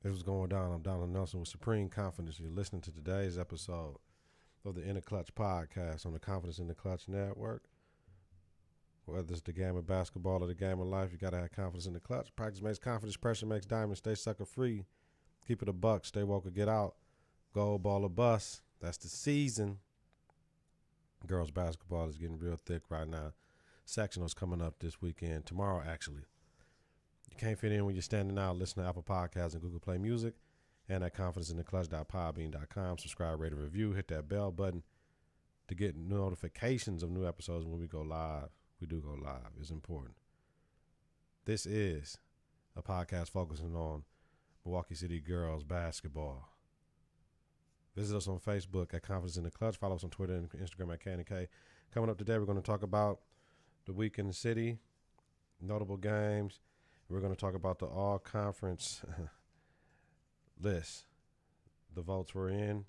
It was going down. I'm Donald Nelson with Supreme Confidence. You're listening to today's episode of the In the Klutch podcast on the Confidence in the Klutch network. Whether it's the game of basketball or the game of life, you got to have confidence in the clutch. Practice makes confidence, pressure makes diamonds. Stay sucker free. Keep it a buck. Stay woke or get out. Gold ball or bust. That's the season. Girls basketball is getting real thick right now. Sectional's coming up this weekend. Tomorrow, actually. You can't fit in when you're standing out. Listen to Apple Podcasts and Google Play Music and at confidenceintheclutch.podbean.com. Subscribe, rate, and review. Hit that bell button to get notifications of new episodes when we go live. We do go live. It's important. This is a podcast focusing on Milwaukee City girls basketball. Visit us on Facebook at Confidence in the Klutch. Follow us on Twitter and Instagram at KITK. Coming up today, we're going to talk about the week in the city, notable games. We're going to talk about the all-conference list. The votes were in,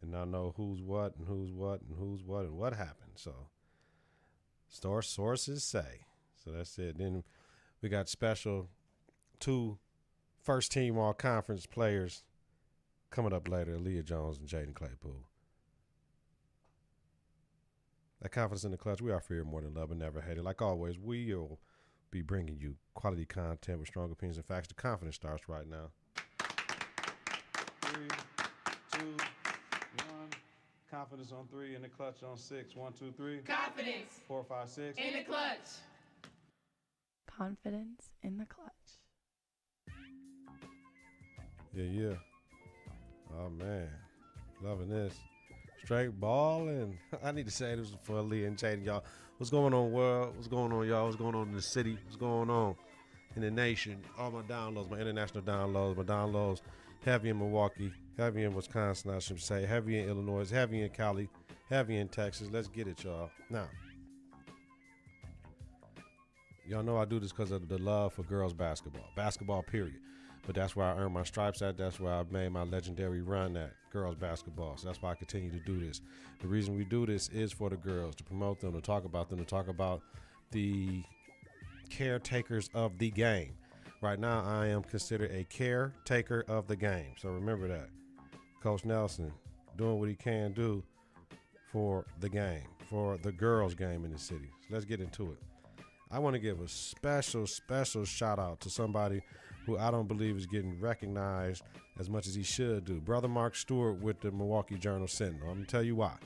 and I know who's what and who's what and who's what and what happened. So, sources say. So that's it. Then we got special two first-team all-conference players coming up later, Aaleyah Jones and Jaiden Claypool. At Confidence in the Klutch, we are feared more than love and never hated. Like always, we'll be bringing you quality content with strong opinions and facts. The confidence starts right now. 3, 2, 1. Confidence on 3, in the clutch on 6. 1, 2, 3. Confidence 4, 5, 6. in the clutch. Confidence in the clutch. Yeah. Oh, man. Loving this. Straight balling. I need to say this for Aaleyah and Jaiden, y'all. What's going on, world? What's going on, y'all? What's going on in the city? What's going on in the nation? All my downloads, my international downloads, heavy in Milwaukee, heavy in Wisconsin, I should say, heavy in Illinois, heavy in Cali, heavy in Texas. Let's get it, y'all. Now, y'all know I do this because of the love for girls basketball, period. But that's where I earned my stripes at. That's where I made my legendary run at, girls basketball. So that's why I continue to do this. The reason we do this is for the girls, to promote them, to talk about the caretakers of the game. Right now, I am considered a caretaker of the game. So remember that. Coach Nelson doing what he can do for the game, for the girls' game in the city. So let's get into it. I want to give a special shout out to somebody who I don't believe is getting recognized as much as he should do. Brother Mark Stewart with the Milwaukee Journal-Sentinel. I'm going to tell you why.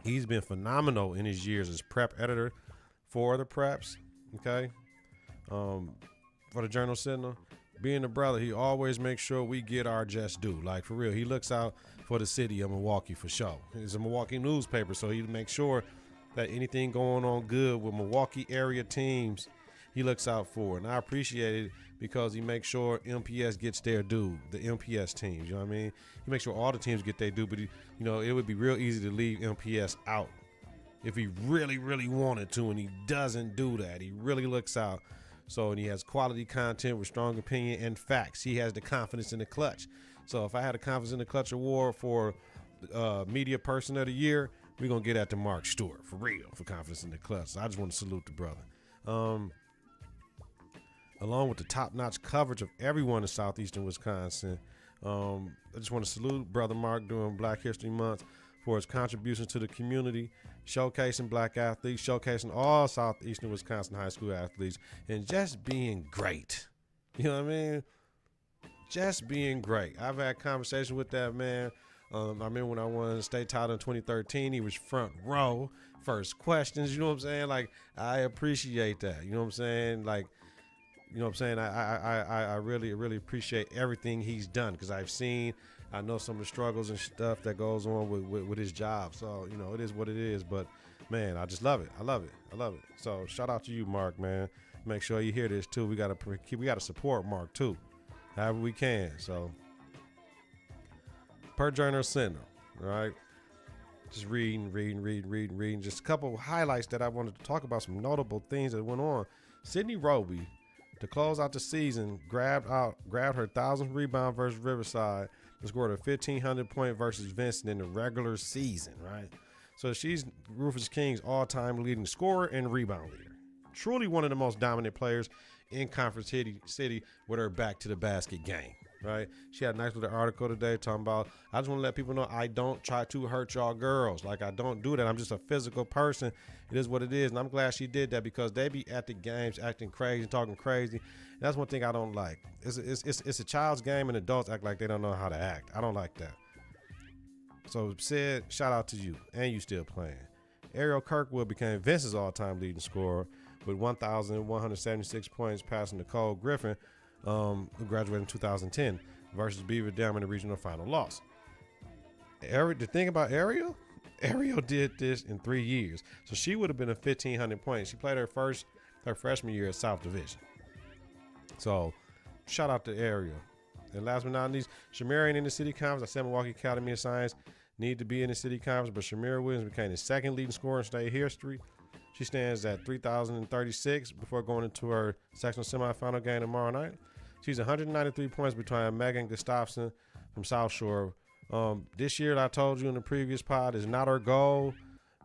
He's been phenomenal in his years as prep editor for the preps, okay? For the Journal-Sentinel. Being a brother, he always makes sure we get our just due. Like, for real, he looks out for the city of Milwaukee for sure. It's a Milwaukee newspaper, so he makes sure that anything going on good with Milwaukee area teams, he looks out for. And I appreciate it because he makes sure MPS gets their due, the MPS teams, you know what I mean? He makes sure all the teams get their due, but, it would be real easy to leave MPS out if he really wanted to, and he doesn't do that. He really looks out. So, and he has quality content with strong opinion and facts. He has the confidence in the clutch. So if I had a confidence in the clutch award for media person of the year, we're going to get that to Mark Stewart, for real, for confidence in the clutch. So I just want to salute the brother. Along with the top-notch coverage of everyone in southeastern Wisconsin, I just want to salute Brother Mark during Black History Month for his contributions to the community, showcasing black athletes, showcasing all southeastern Wisconsin high school athletes, and just being great. You know what I mean? Just being great. I've had conversations with that man. I remember when I won the state title in 2013, he was front row, first questions, you know what I'm saying? Like, I appreciate that, you know what I'm saying? Like, you know what I'm saying? I really appreciate everything he's done because I know some of the struggles and stuff that goes on with his job. So, it is what it is. But, man, I just love it. I love it. So, shout out to you, Mark, man. Make sure you hear this, too. We got to support Mark, too, however we can. So, per Journal-Sentinel, all right? Just reading. Just a couple of highlights that I wanted to talk about, some notable things that went on. Sydney Roby, to close out the season, grabbed her 1,000th rebound versus Riverside and scored a 1,500 point versus Vincent in the regular season, right? So she's Rufus King's all-time leading scorer and rebound leader. Truly one of the most dominant players in Conference City with her back to the basket game, right? She had a nice little article today talking about, I just want to let people know I don't try to hurt y'all girls. Like, I don't do that. I'm just a physical person. It is what it is. And I'm glad she did that because they be at the games acting crazy, talking crazy. And that's one thing I don't like. It's a child's game and adults act like they don't know how to act. I don't like that. So, Sid, shout out to you. And you still playing. Ariel Kirkwood became Vince's all-time leading scorer with 1,176 points, passing Nicole Griffin, who graduated in 2010, versus Beaver Dam in the regional final loss. The thing about Ariel did this in 3 years. So she would have been a 1,500 points. She played her freshman year at South Division. So shout out to Ariel. And last but not least, Shamira ain't in the city conference. I said Milwaukee Academy of Science need to be in the city conference, but Shamira Williams became the second leading scorer in state history. She stands at 3,036 before going into her sectional semifinal game tomorrow night. She's 193 points behind Megan Gustafson from South Shore. This year, I told you in the previous pod, is not her goal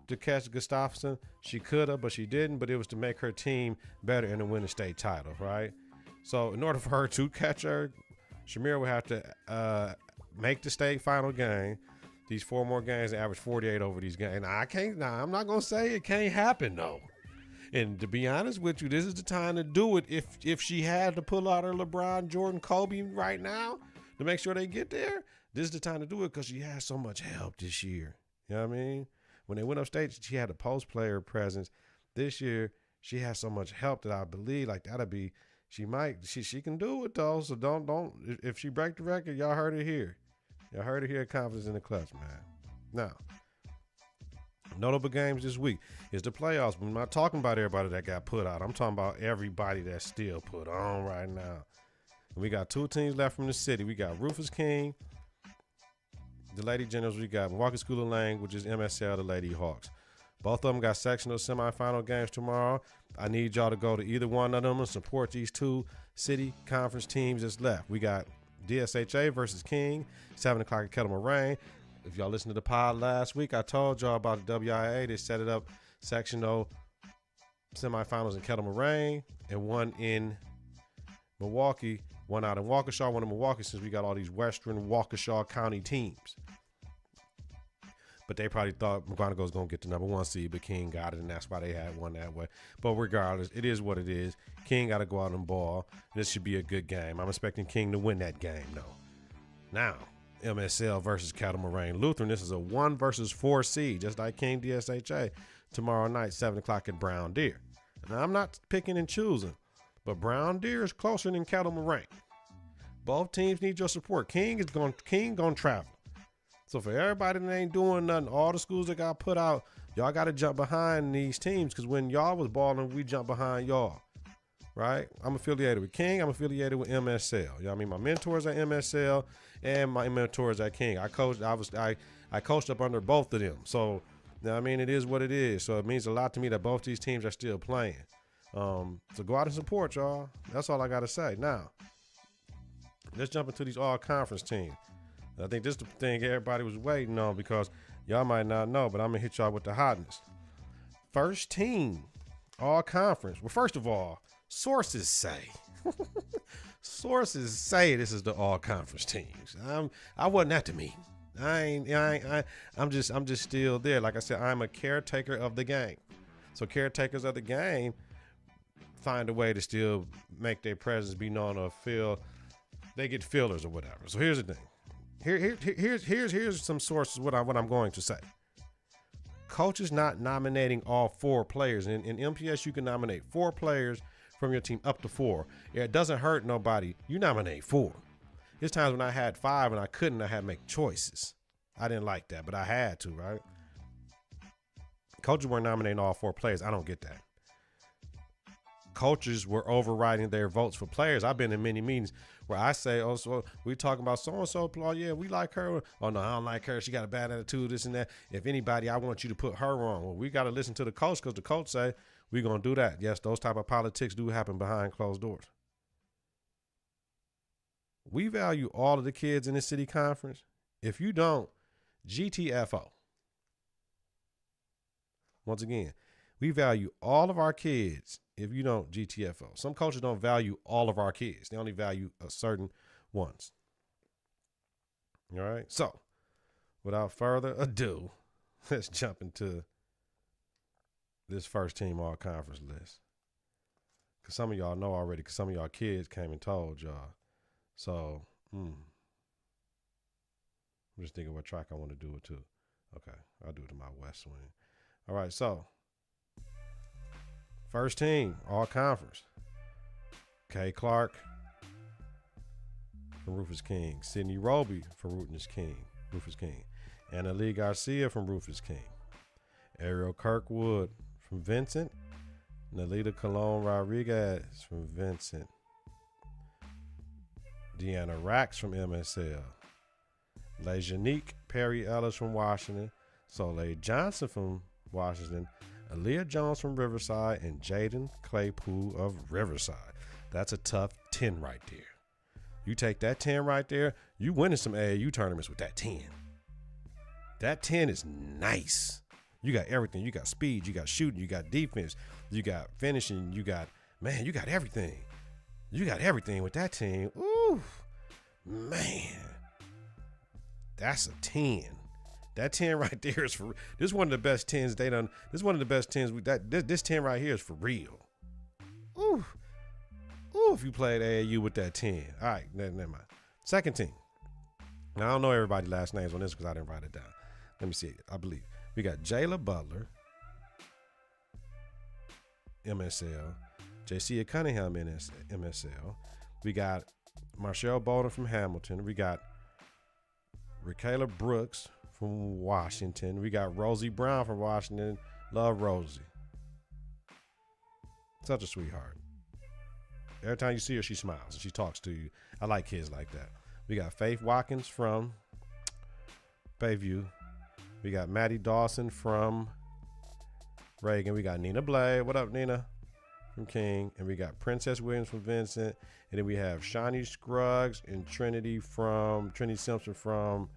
to catch Gustafson. She could have, but she didn't. But it was to make her team better and to win the state title, right? So in order for her to catch her, Shamira would have to make the state final game. These 4 more games, they average 48 over these games. I'm not going to say it can't happen, though. And to be honest with you, this is the time to do it. If she had to pull out her LeBron, Jordan, Kobe right now to make sure they get there, this is the time to do it because she has so much help this year. You know what I mean? When they went upstate, she had a post-player presence. This year, she has so much help that I believe like that'll be, she can do it, though. So don't, if she break the record, y'all heard it here. Y'all heard it here at Confidence in the Klutch, man. Now, notable games this week is the playoffs. I'm not talking about everybody that got put out. I'm talking about everybody that's still put on right now. And we got 2 teams left from the city. We got Rufus King, the Lady Generals. We got Milwaukee School of Language, which is MSL, the Lady Hawks. Both of them got sectional semifinal games tomorrow. I need y'all to go to either one of them and support these 2 city conference teams that's left. We got DSHA versus King, 7 o'clock at Kettle Moraine. If y'all listened to the pod last week, I told y'all about the WIA. They set it up sectional semifinals in Kettle Moraine and one in Milwaukee, one out in Waukesha, one in Milwaukee, since we got all these Western Waukesha County teams. But they probably thought McGonigal was going to get the number 1 seed, but King got it, and that's why they had one that way. But regardless, it is what it is. King got to go out and ball. This should be a good game. I'm expecting King to win that game, though. Now, MSL versus Kettle Moraine Lutheran. This is a 1 versus 4 seed, just like King DSHA, tomorrow night, 7 o'clock at Brown Deer. Now, I'm not picking and choosing, but Brown Deer is closer than Kettle Moraine. Both teams need your support. King gonna travel. So for everybody that ain't doing nothing, all the schools that got put out, y'all got to jump behind these teams because when y'all was balling, we jumped behind y'all, right? I'm affiliated with King. I'm affiliated with MSL. You know what I mean? My mentors at MSL and my mentors at King. I coached up under both of them. So, you know what I mean? It is what it is. So it means a lot to me that both these teams are still playing. So go out and support, y'all. That's all I got to say. Now, let's jump into these all-conference teams. I think this is the thing everybody was waiting on because y'all might not know, but I'm going to hit y'all with the hotness. First team, all conference. Well, first of all, sources say. Sources say this is the all conference teams. I wasn't at the meeting. I'm just still there. Like I said, I'm a caretaker of the game. So caretakers of the game find a way to still make their presence be known or feel they get fillers or whatever. So here's the thing. Here's some sources what I'm going to say. Coaches not nominating all 4 players. In MPS, you can nominate 4 players from your team up to 4. It doesn't hurt nobody. You nominate 4. There's times when I had 5 and I couldn't. I had to make choices. I didn't like that, but I had to, right? Coaches weren't nominating all 4 players. I don't get that. Coaches were overriding their votes for players. I've been in many meetings where I say, oh, so we talking about so-and-so, yeah, we like her. Oh, no, I don't like her. She got a bad attitude, this and that. If anybody, I want you to put her on. Well, we got to listen to the coach because the coach say we're going to do that. Yes, those type of politics do happen behind closed doors. We value all of the kids in this city conference. If you don't, GTFO. Once again, we value all of our kids if you don't GTFO. Some coaches don't value all of our kids. They only value a certain ones. All right. So without further ado, let's jump into this first team all conference list. Because some of y'all know already, because some of y'all kids came and told y'all. So, I'm just thinking what track I want to do it to. Okay, I'll do it to my West Swing. All right, so first team, all conference. Kay Clark from Rufus King. Sydney Roby from Rufus King. Anna Lee Garcia from Rufus King. Ariel Kirkwood from Vincent. Nalita Colon Rodriguez from Vincent. Deanna Rax from MSL. Lejanique Perry Ellis from Washington. Soleil Johnson from Washington. Aaleyah Jones from Riverside. And Jaiden Claypool of Riverside. That's a tough 10 right there. You take that 10 right there, you winning some AAU tournaments with that 10. That 10 is nice. You got everything. You got speed. You got shooting. You got defense. You got finishing. You got everything. You got everything with that team. Ooh, man. That's a 10. That 10 right there is for this is one of the best 10s they done. This is one of the best 10s this 10 right here is for real. Ooh. Ooh, if you played AAU with that 10. All right, never mind. Second team. Now I don't know everybody's last names on this because I didn't write it down. Let me see it. I believe. We got Jayla Butler, MSL. Jaycia Cunningham, MSL. We got Marshall Bolden from Hamilton. We got Rakayla Brooks from Washington. We got Rosie Brown from Washington. Love Rosie. Such a sweetheart. Every time you see her, she smiles and she talks to you. I like kids like that. We got Faith Watkins from Bayview. We got Maddie Dawson from Reagan. We got Nina Blade. What up, Nina? From King. And we got Princess Williams from Vincent. And then we have Shawnee Scruggs and Trinity Simpson from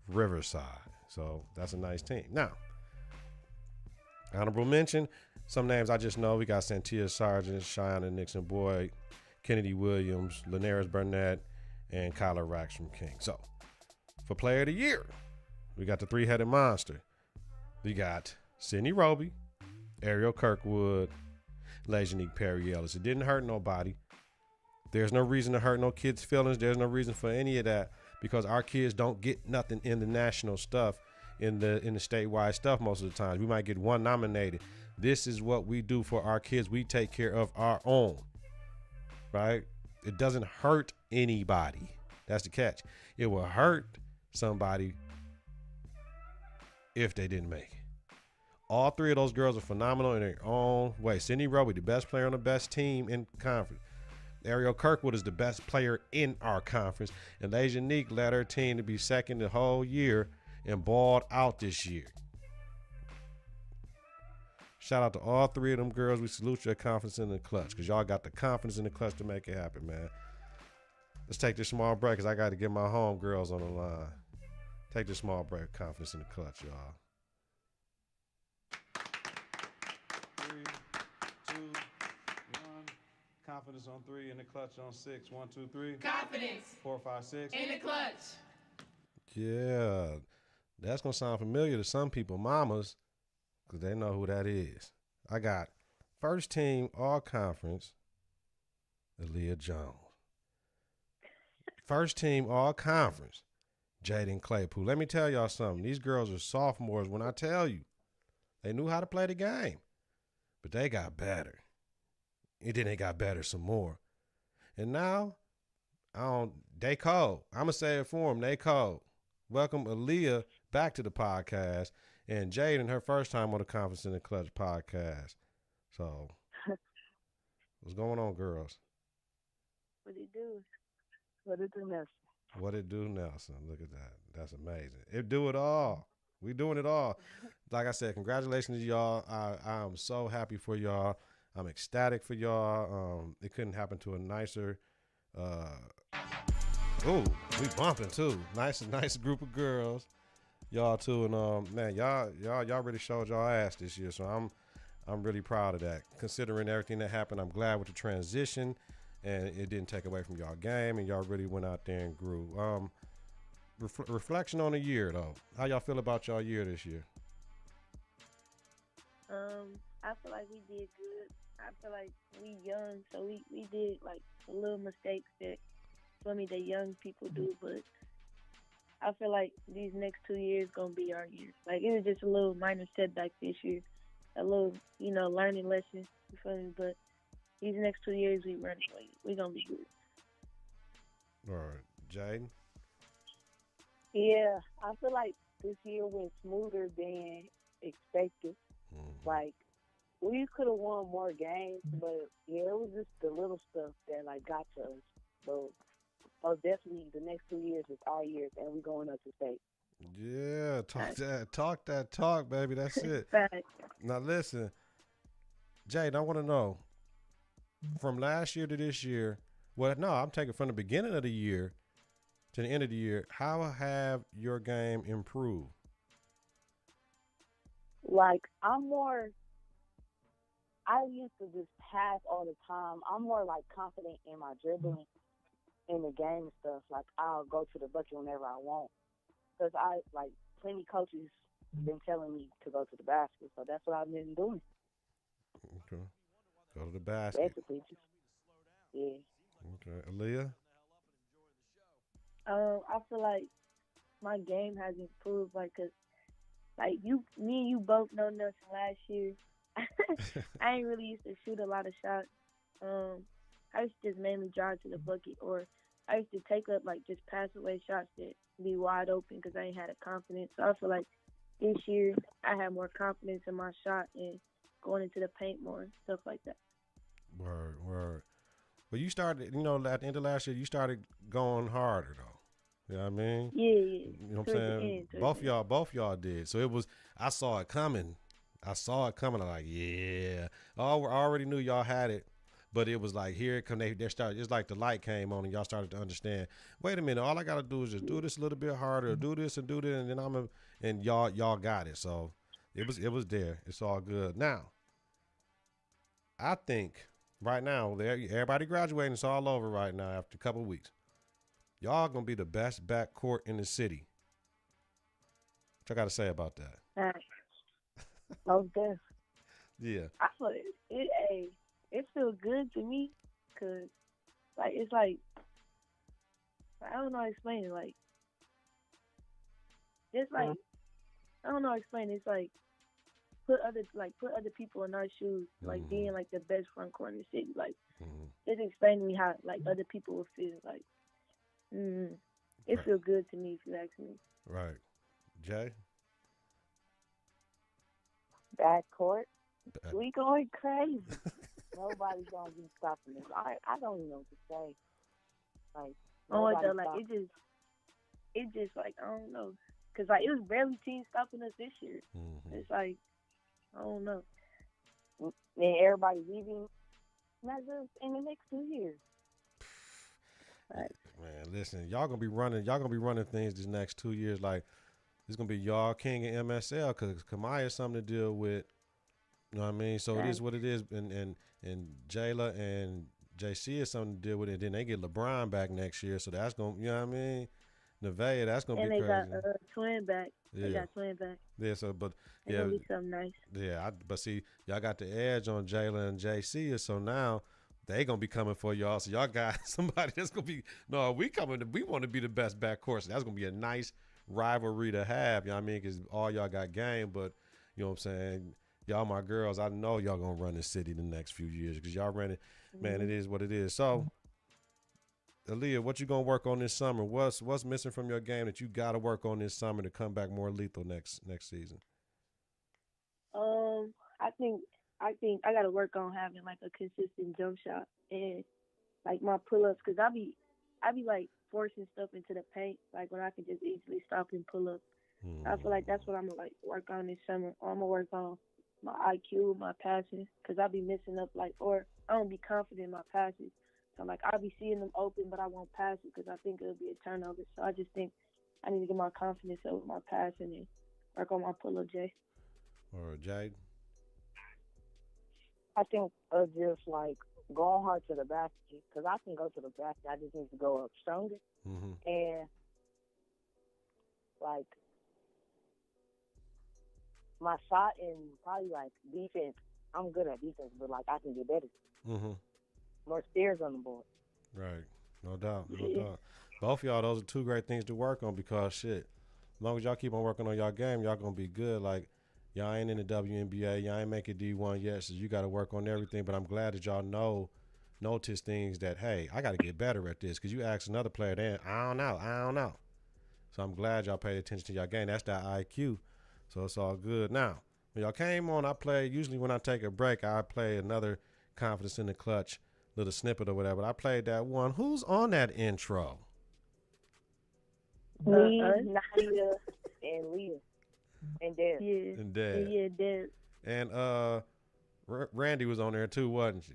Riverside. So that's a nice team. Now, honorable mention. Some names I just know. We got Santia Sargent, Cheyenne Nixon Boyd, Kennedy Williams, Linares Burnett, and Kyler Rax from King. So for Player of the Year, we got the three-headed monster. We got Sydney Roby, Ariel Kirkwood, Lejanique Perry Ellis. It didn't hurt nobody. There's no reason to hurt no kids' feelings. There's no reason for any of that because our kids don't get nothing in the national stuff, in the statewide stuff most of the time. We might get one nominated. This is what we do for our kids. We take care of our own, right? It doesn't hurt anybody. That's the catch. It will hurt somebody if they didn't make it. All three of those girls are phenomenal in their own way. Sydney Roby, the best player on the best team in conference. Ariel Kirkwood is the best player in our conference. And Lejanique led her team to be second the whole year and balled out this year. Shout out to all three of them girls. We salute your confidence in the clutch because y'all got the confidence in the clutch to make it happen, man. Let's take this small break because I got to get my home girls on the line. Take this small break. Confidence in the clutch, y'all. 3, 2, 1. Confidence on 3, in the clutch on 6. 1, 2, 3. Confidence. 4, 5, 6. In the clutch. Yeah, that's gonna sound familiar to some people, mamas, because they know who that is. I got first team all conference, Aaleyah Jones. First team all conference, Jaiden Claypool. Let me tell y'all something. These girls are sophomores when I tell you. They knew how to play the game, but they got better. And then they got better some more. And now, they cold. I'm going to say it for them. They cold. Welcome Aaleyah back to the podcast. And Jaiden, her first time on the Confidence in the Clutch podcast. So, what's going on, girls? What it do? What it do, Nelson? What it do, Nelson? Look at that. That's amazing. It do it all. We doing it all. Like I said, congratulations to y'all. I am so happy for y'all. I'm ecstatic for y'all. It couldn't happen to a nicer. We bumping too. Nice group of girls. Y'all too, and man, y'all really showed y'all ass this year. So I'm really proud of that. Considering everything that happened, I'm glad with the transition, and it didn't take away from y'all game, and y'all really went out there and grew. Reflection on the year, though. How y'all feel about y'all year this year? I feel like we did good. I feel like we young, so we did like the little mistakes that the young people do, but I feel like these next 2 years gonna be our years. Like it was just a little minor setback this year, a little learning lesson. You feel me? But these next 2 years we gonna be good. All right, Jaiden. Yeah, I feel like this year went smoother than expected. Like we could have won more games, but yeah, it was just the little stuff that like got to us. So definitely the next 2 years is our years, and we're going up to state. Yeah, talk that talk, baby. That's it. Now listen, Jaiden, I want to know from last year to this year. Well, no, I'm taking from the beginning of the year to the end of the year. How have your game improved? Like I used to just pass all the time. I'm more like confident in my dribbling in the game and stuff. Like I'll go to the bucket whenever I want. Because I like plenty coaches been telling me to go to the basket, so that's what I've been doing. Okay, go to the basket. Basically, just yeah. Okay, Aaleyah. I feel like my game has improved, like, cause like me and you both know nothing last year. I ain't really used to shoot a lot of shots. I used to just mainly drive to the bucket, or I used to take up like just pass away shots that be wide open because I ain't had a confidence. So I feel like this year I have more confidence in my shot and going into the paint more and stuff like that. Word. Well, you started, at the end of last year, you started going harder though. You know what I mean? Yeah. You know what I'm saying? Both y'all did. So it was, I saw it coming. I'm like, yeah. I already knew y'all had it, but it was like, here it come. They started. It's like the light came on, and y'all started to understand. Wait a minute. All I gotta do is just do this a little bit harder, do this, and then and y'all got it. So it was there. It's all good. Now, I think right now, everybody graduating. It's all over right now after a couple of weeks. Y'all gonna be the best backcourt in the city. What I got to say about that? Okay. Yeah. I feel it feels good to me, cause like it's like I don't know how to explain it. Like it's like I don't know how to explain it. It's like put other people in our shoes, like being like the best front court in the city. Like just explain to me how like other people will feel. Like it feels good to me if you ask me. Right. Jay? Backcourt. We going crazy. Nobody's gonna be stopping us. I don't even know what to say. Like it just like I don't know, cause like it was barely teams stopping us this year. It's like I don't know. And everybody leaving measures in the next 2 years. Right. Man, listen, y'all gonna be running things these next 2 years. Like it's gonna be y'all king and MSL, because Kamaya is something to deal with. You know what I mean? So it is what it is, and Jayla and JC is something to deal with it. Then they get LeBron back next year, so that's gonna, you know what I mean? Nevaeh, that's gonna be crazy. And they got twin back. Yeah. They got twin back. Yeah, so but it's gonna be something nice. Yeah, but see, y'all got the edge on Jayla and JC, so now they gonna be coming for y'all. So y'all got somebody that's gonna be we want to be the best backcourt. So that's gonna be a nice rivalry to have. You know what I mean? Because all y'all got game, but you know what I'm saying. Y'all my girls, I know y'all gonna run this city the next few years because y'all ran it. Man, it is what it is. So, Aaleyah, what you gonna work on this summer? What's missing from your game that you gotta work on this summer to come back more lethal next season? I think I gotta work on having like a consistent jump shot and like my pull-ups, because I be like forcing stuff into the paint like when I can just easily stop and pull up. I feel like that's what I'm gonna like work on this summer. I'm gonna work on my IQ, my passing, because I be messing up, like, or I don't be confident in my passes. So, like, I'll be seeing them open, but I won't pass it because I think it'll be a turnover. So I just think I need to get my confidence up with my passing and work on my pull-up, Jay. All right, Jaiden? I think just like going hard to the basket, because I can go to the basket. I just need to go up stronger. Mm-hmm. And like my shot and probably like defense, I'm good at defense, but like I can get better. Mm-hmm. More stairs on the board. Right. No doubt. No doubt. Both of y'all, those are two great things to work on because shit, as long as y'all keep on working on y'all game, y'all gonna be good. Like y'all ain't in the WNBA, y'all ain't making D1 yet, so you got to work on everything. But I'm glad that y'all notice things that hey, I got to get better at this. Because you ask another player, then I don't know. So I'm glad y'all paid attention to y'all game. That's that IQ. So it's all good. Now, when y'all came on, I played. Usually when I take a break, I play another Confidence in the Clutch little snippet or whatever. I played that one. Who's on that intro? Me, Nadia, and Leah, and Deb. Yeah. And Deb. Yeah, Deb. And Randy was on there too, wasn't she?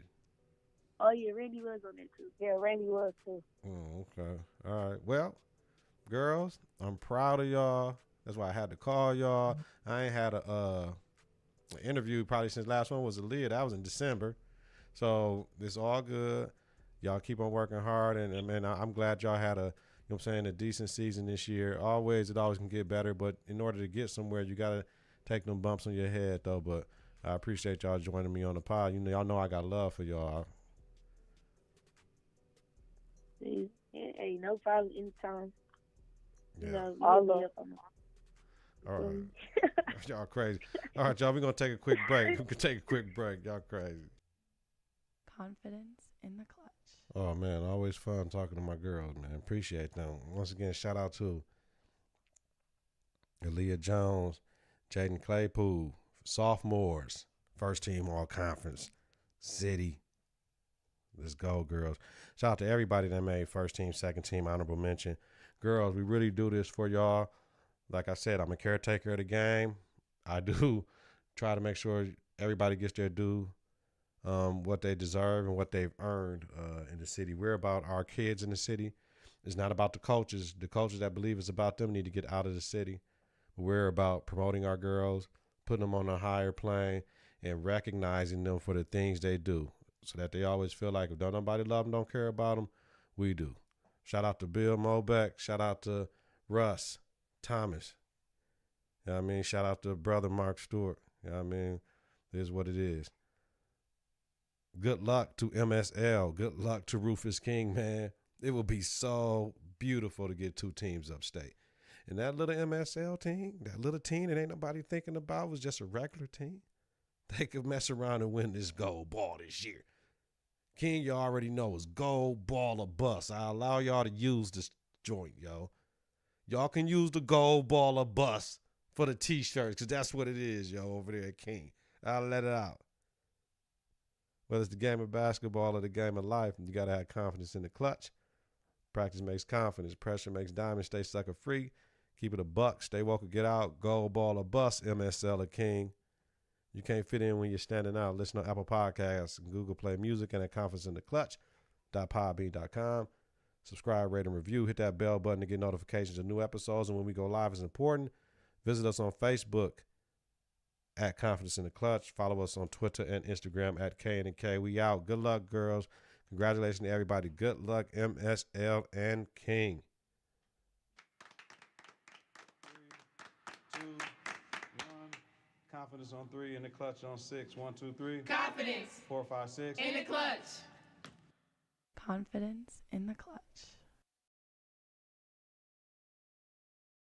Oh yeah, Randy was on there too. Yeah, Randy was too. Oh, okay. All right. Well, girls, I'm proud of y'all. That's why I had to call y'all. I ain't had an interview probably since last one was Aaleyah. That was in December. So it's all good. Y'all keep on working hard, and man, I'm glad y'all had a decent season this year. It always can get better, but in order to get somewhere, you gotta take them bumps on your head though. But I appreciate y'all joining me on the pod. Y'all know I got love for y'all. Hey, no problem. Anytime. Yeah. All up on them. All right. Y'all crazy. All right, y'all, we're going to take a quick break. We can take a quick break. Y'all crazy. Confidence in the Clutch. Oh, man, always fun talking to my girls, man. Appreciate them. Once again, shout out to Aaleyah Jones, Jaiden Claypool, sophomores, first team all conference, city. Let's go, girls. Shout out to everybody that made first team, second team, honorable mention. Girls, we really do this for y'all. Like I said, I'm a caretaker of the game. I do try to make sure everybody gets their due, what they deserve and what they've earned in the city. We're about our kids in the city. It's not about the coaches. The coaches that believe it's about them need to get out of the city. We're about promoting our girls, putting them on a higher plane, and recognizing them for the things they do so that they always feel like if don't nobody love them, don't care about them, we do. Shout out to Bill Mobeck. Shout out to Russ Thomas. You know what I mean? Shout out to brother Mark Stewart. You know what I mean? It is what it is. Good luck to MSL. Good luck to Rufus King, man. It will be so beautiful to get two teams upstate. And that little MSL team, that little team that ain't nobody thinking about was just a regular team. They could mess around and win this gold ball this year. King, you already know, is gold ball or bust. I allow y'all to use this joint, yo. Y'all can use the gold ball or bust for the T-shirts because that's what it is, yo, over there at King. I'll let it out. Whether it's the game of basketball or the game of life, you got to have confidence in the clutch. Practice makes confidence. Pressure makes diamonds. Stay sucker free. Keep it a buck. Stay woke or get out. Gold ball or bust, MSL or King. You can't fit in when you're standing out. Listen to Apple Podcasts, Google Play Music, and at confidenceintheclutch.podbean.com. Subscribe, rate, and review. Hit that bell button to get notifications of new episodes. And when we go live is important. Visit us on Facebook at Confidence in the Clutch. Follow us on Twitter and Instagram at KITK. We out. Good luck, girls. Congratulations to everybody. Good luck, MSL and King. 3, 2, 1. Confidence on 3, in the clutch on 6. 1, 2, 3. Confidence 4, 5, 6. in the Clutch. Confidence in the Clutch.